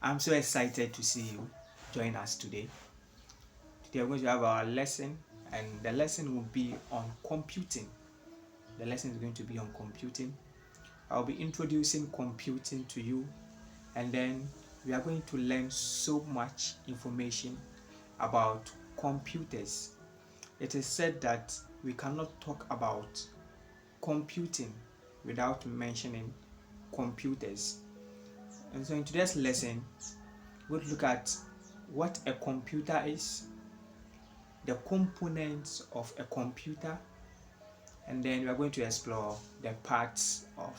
I'm so excited to see you join us today. Today we're going to have our lesson, and the lesson will be on computing. The lesson is going to be on computing. I'll be introducing computing to you, and then we are going to learn so much information about computers. It is said that we cannot talk about computing without mentioning computers. And so in today's lesson, we'll look at what a computer is, the components of a computer, and then we are going to explore the parts of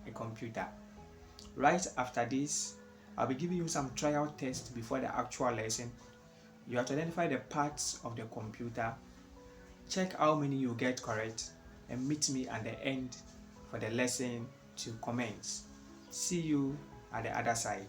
a computer. Right after this, I'll be giving you some trial tests before the actual lesson. You have to identify the parts of the computer, check how many you get correct, and meet me at the end for the lesson to commence. See you at the other side.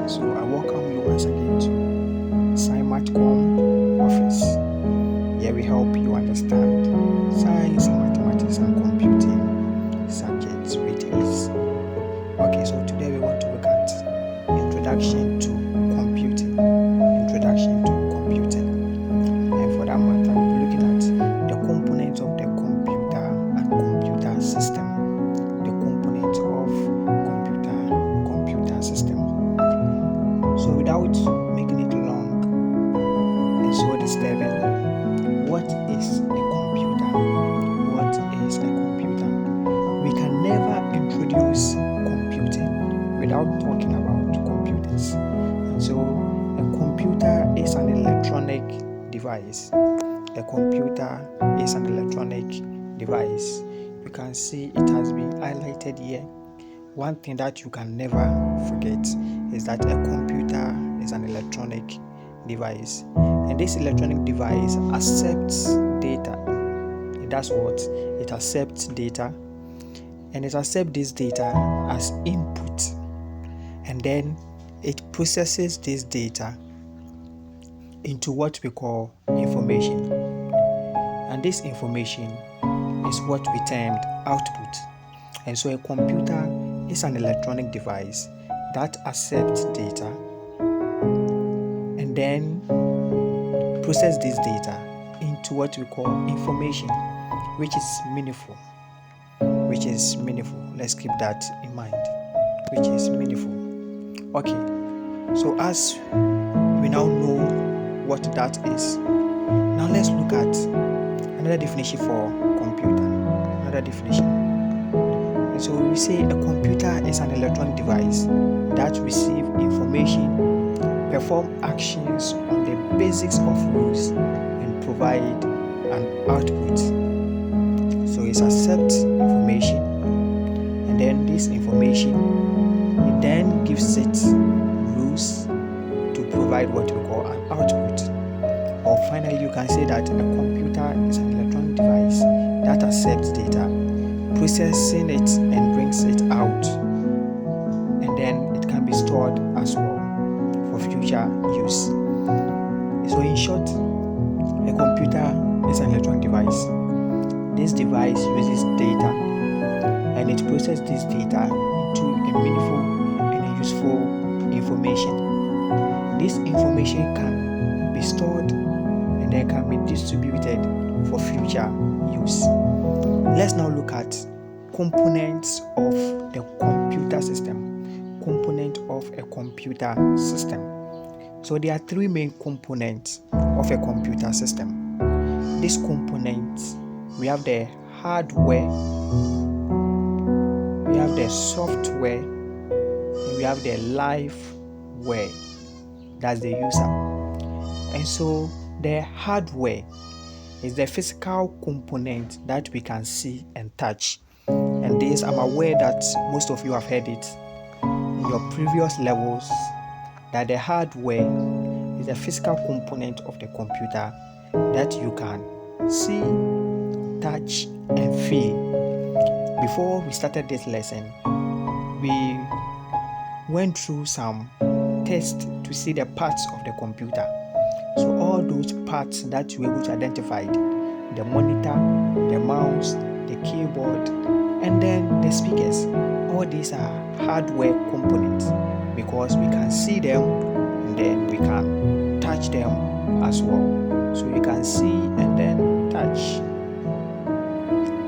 So I welcome you once again to SciMatCom office. Here we help you understand science, mathematics, and computing subjects with ease. Okay, so today we want to look at introduction to computing. Introduction to computing. And for that matter, we'll be looking at the components of the computer and computer system. The components of computer system. So without making it long and so disturbing, what is a computer? What is a computer? We can never introduce computing without talking about computers. And so a computer is an electronic device. A computer is an electronic device. You can see it has been highlighted here. One thing that you can never forget is that a computer is an electronic device, and this electronic device accepts data. It does what? It accepts data, and it accepts this data as input, and then it processes this data into what we call information, and this information is what we termed output. And so a computer is an electronic device that accepts data and then process this data into what we call information, which is meaningful. Let's keep that in mind. Which is meaningful. Okay, so as we now know what that is, now let's look at another definition for computer. Another definition. So we say a computer is an electronic device that receives information, perform actions on the basics of rules, and provide an output. So it accepts information, and then this information, it then gives it rules to provide what we call an output. Or finally, you can say that a computer is an electronic device that accepts data, processing it and brings it out, and then it can be stored as well for future use. So in short, a computer is an electronic device. This device uses data and it processes this data into a meaningful and a useful information. This information can be stored and then can be distributed for future use. Let's now look at components of the computer system. Component of a computer system. So there are three main components of a computer system. These components, we have the hardware, we have the software, and we have the liveware. That's the user. And so the hardware is the physical component that we can see and touch. And this, I'm aware that most of you have heard it in your previous levels, that the hardware is a physical component of the computer that you can see, touch, and feel. Before we started this lesson, we went through some tests to see the parts of the computer. So all those parts that you were able to identify, the monitor, the mouse, the keyboard, and then the speakers, all these are hardware components because we can see them and then we can touch them as well. So you can see and then touch.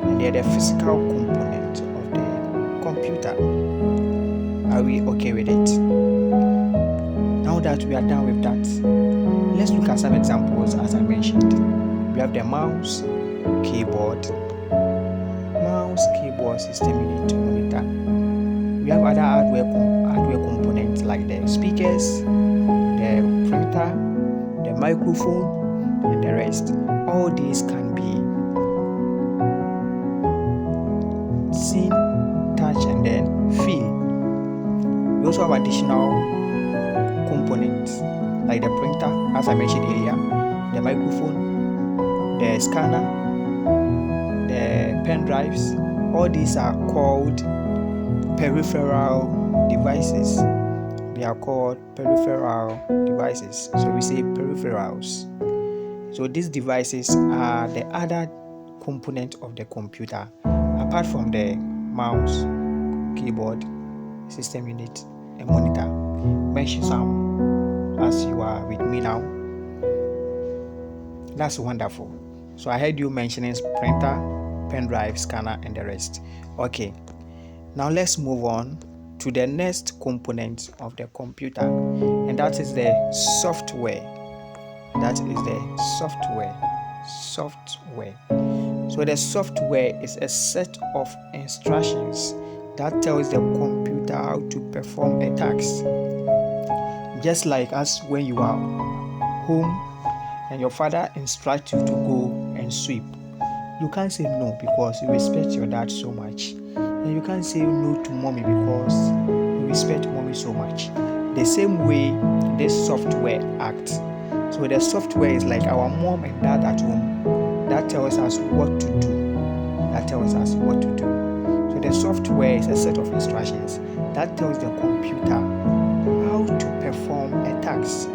And they're the physical component of the computer. Are we okay with it? Now that we are done with that, let's look at some examples as I mentioned. We have the mouse, keyboard, system unit, monitor. We have other hardware components like the speakers, the printer, the microphone, and the rest. All these can be seen, touch, and then feel. We also have additional components like the printer, as I mentioned earlier, the microphone, the scanner, the pen drives. All these are called peripheral devices. They are called peripheral devices. So we say peripherals. So these devices are the other component of the computer, apart from the mouse, keyboard, system unit, and monitor. Mention some as you are with me now. That's wonderful. So I heard you mentioning printer, pen drive, scanner, and the rest. Okay, now let's move on to the next component of the computer, and that is the software. That is the software. So the software is a set of instructions that tells the computer how to perform a task. Just like us when you are home and your father instructs you to go and sweep, you can't say no because you respect your dad so much, and you can't say no to mommy because you respect mommy so much. The same way this software acts. So the software is like our mom and dad at home that tells us what to do. So the software is a set of instructions that tells the computer how to perform a task.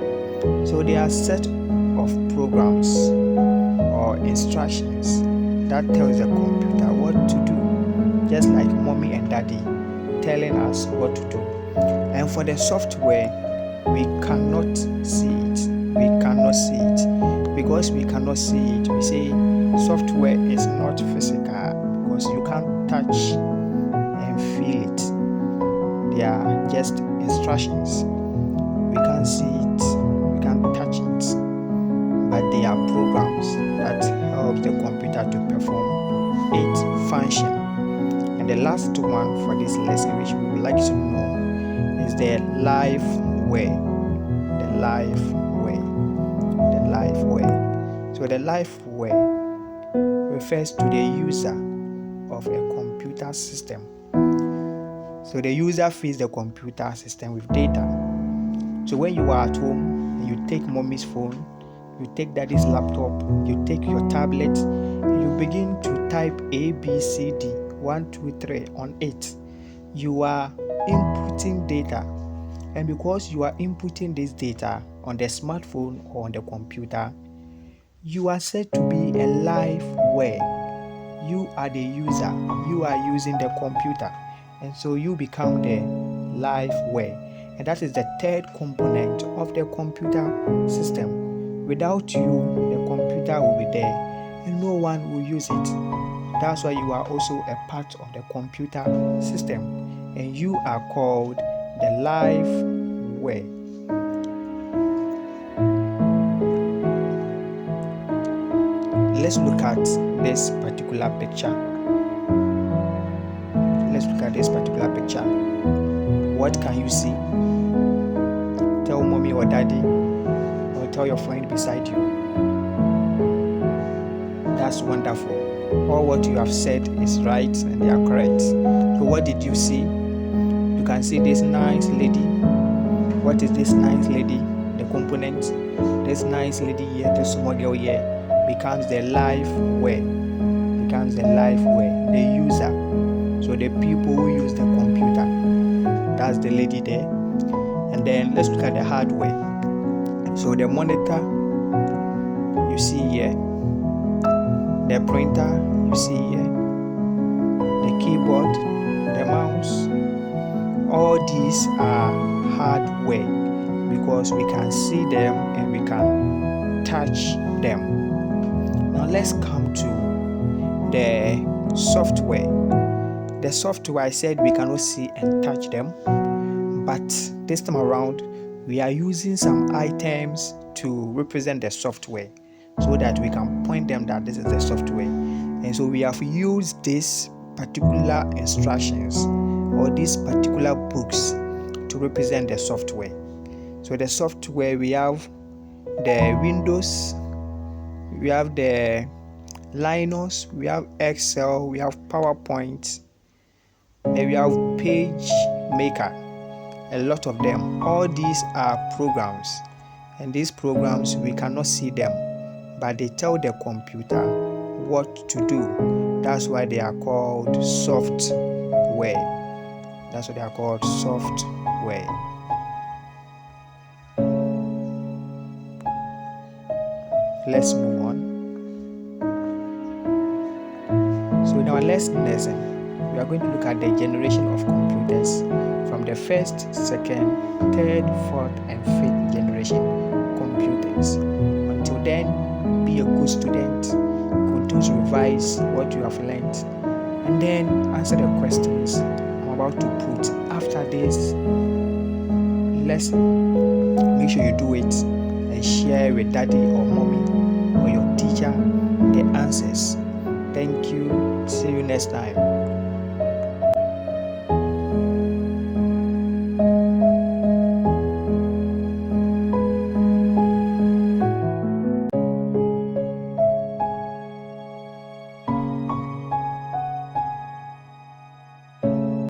So there are a set of programs or instructions that tells the computer what to do, just like mommy and daddy telling us what to do. And for the software, we cannot see it. Because we cannot see it, we say software is not physical because you can't touch and feel it. They are just instructions. We can't see it, we can't touch it, but they are programs that help the computer to perform its function. And the last one for this lesson, which we would like to know, is the liveware. So the liveware refers to the user of a computer system. So the user feeds the computer system with data. So when you are at home you take mommy's phone, you take daddy's laptop, you take your tablet, and you begin to type A, B, C, D, 1, 2, 3 on it. You are inputting data, and because you are inputting this data on the smartphone or on the computer, you are said to be a liveware. You are the user, you are using the computer, and so you become the liveware. And that is the third component of the computer system. Without you, the computer will be there and no one will use it. That's why you are also a part of the computer system, and you are called the liveware. Let's look at this particular picture. What can you see? Tell mommy or daddy, or tell your friend beside you. That's wonderful. All what you have said is right and they are correct. So what did you see? You can see this nice lady. What is this nice lady? The component. This nice lady here, this small girl here, becomes the liveware. The user. So the people who use the computer. That's the lady there. And then let's look at the hardware. So the monitor you see here, the printer you see here, the keyboard, the mouse, all these are hardware because we can see them and we can touch them. Now let's come to the software. The software, I said we cannot see and touch them, but this time around we are using some items to represent the software so that we can point them that this is the software. And so we have used these particular instructions or these particular books to represent the software. So the software, we have the Windows, we have the Linux, we have Excel, we have PowerPoint, and we have Page Maker, a lot of them. All these are programs, and these programs we cannot see them, but they tell the computer what to do. That's why they are called software. Let's move on. So in our lesson, we are going to look at the generation of computers from the first, second, third, fourth, and fifth generation computers. Until then, be a good student, continue to revise what you have learned, and then answer the questions I'm about to put after this lesson. Make sure you do it and share with daddy or mommy or your teacher the answers. Thank you. See you next time.